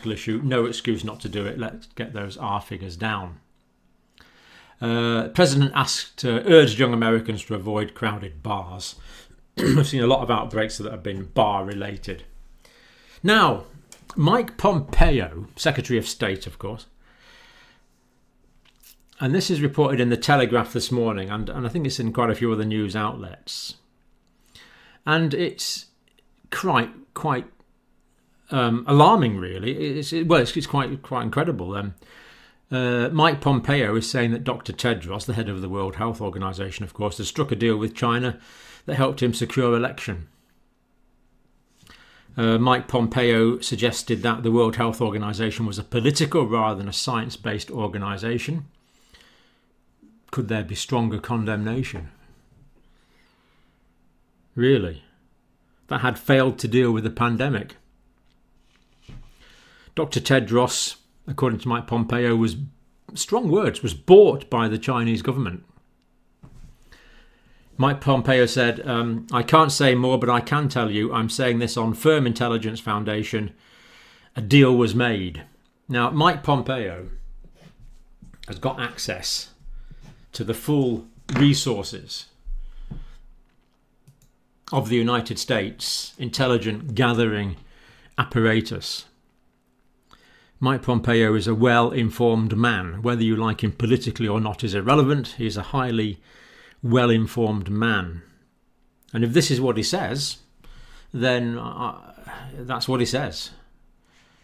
political issue, no excuse not to do it. Let's get those R figures down. President urged young Americans to avoid crowded bars. We've seen a lot of outbreaks that have been bar related. Now, Mike Pompeo, Secretary of State, of course, and this is reported in the Telegraph this morning, and I think it's in quite a few other news outlets, and it's quite alarming, really. It's quite incredible. Mike Pompeo is saying that Dr Tedros, the head of the World Health Organization, of course, has struck a deal with China that helped him secure election. Mike Pompeo suggested that the World Health Organization was a political rather than a science-based organization. Could there be stronger condemnation? Really? That had failed to deal with the pandemic. Dr Tedros, according to Mike Pompeo, was bought by the Chinese government. Mike Pompeo said, I can't say more, but I can tell you, I'm saying this on firm intelligence foundation, a deal was made. Now, Mike Pompeo has got access to the full resources of the United States intelligence gathering apparatus. Mike Pompeo is a well-informed man. Whether you like him politically or not is irrelevant. He's a highly well-informed man. And if this is what he says, then that's what he says.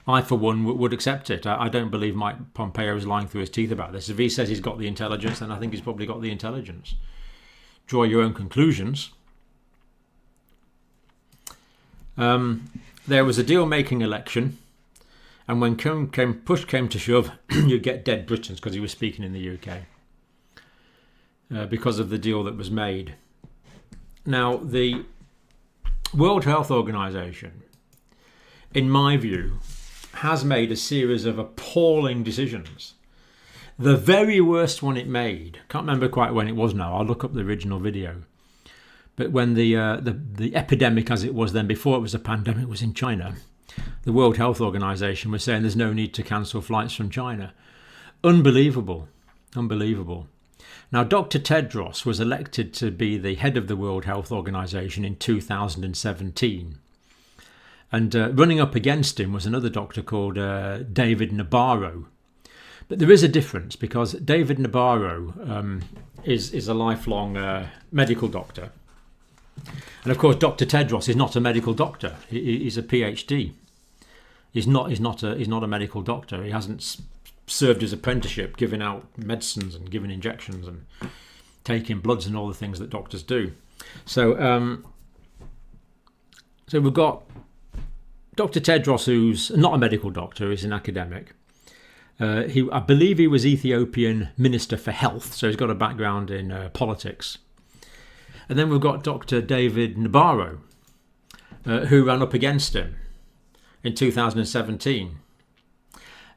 I, for one, would accept it. I don't believe Mike Pompeo is lying through his teeth about this. If he says he's got the intelligence, then I think he's probably got the intelligence. Draw your own conclusions. There was a deal-making election, and when push came to shove, you get dead Britons, because he was speaking in the UK, because of the deal that was made. Now, the World Health Organization, in my view, has made a series of appalling decisions. The very worst one it made, can't remember quite when it was now, I'll look up the original video, but when the epidemic, as it was then before it was a pandemic, was in China, the World Health Organization was saying there's no need to cancel flights from China. Unbelievable. Now, Dr Tedros was elected to be the head of the World Health Organization in 2017. And running up against him was another doctor called David Nabarro. But there is a difference, because David Nabarro is a lifelong medical doctor. And of course, Dr Tedros is not a medical doctor. He's a PhD. He's not a medical doctor. He hasn't served his apprenticeship giving out medicines and giving injections and taking bloods and all the things that doctors do. So we've got Dr Tedros, who's not a medical doctor, he's an academic. I believe he was Ethiopian Minister for Health, so he's got a background in politics. And then we've got Dr David Nabarro, who ran up against him in 2017.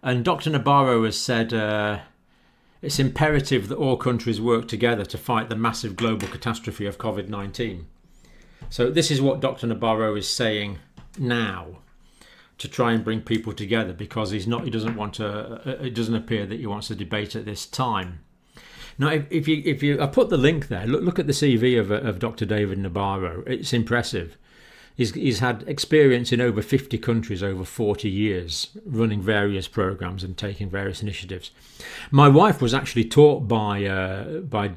And Dr Nabarro has said it's imperative that all countries work together to fight the massive global catastrophe of COVID-19. So this is what Dr Nabarro is saying now, to try and bring people together, because it doesn't appear that he wants to debate at this time. Now, if you I put the link there. Look at the CV of Dr David Nabarro. It's impressive. He's had experience in over 50 countries over 40 years, running various programs and taking various initiatives. My wife was actually taught by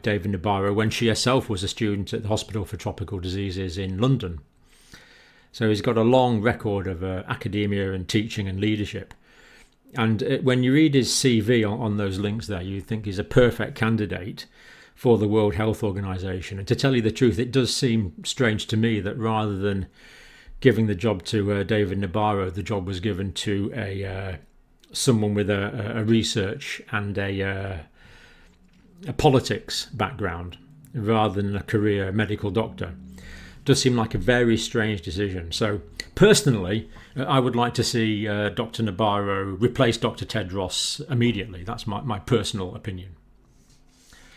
David Nabarro when she herself was a student at the Hospital for Tropical Diseases in London. So he's got a long record of academia and teaching and leadership. And when you read his CV on those links there, you think he's a perfect candidate for the World Health Organization. And to tell you the truth, it does seem strange to me that rather than giving the job to David Nabarro, the job was given to someone with a research and a politics background rather than a career medical doctor. Does seem like a very strange decision. So personally, I would like to see Dr Nabarro replace Dr Tedros immediately. That's my personal opinion.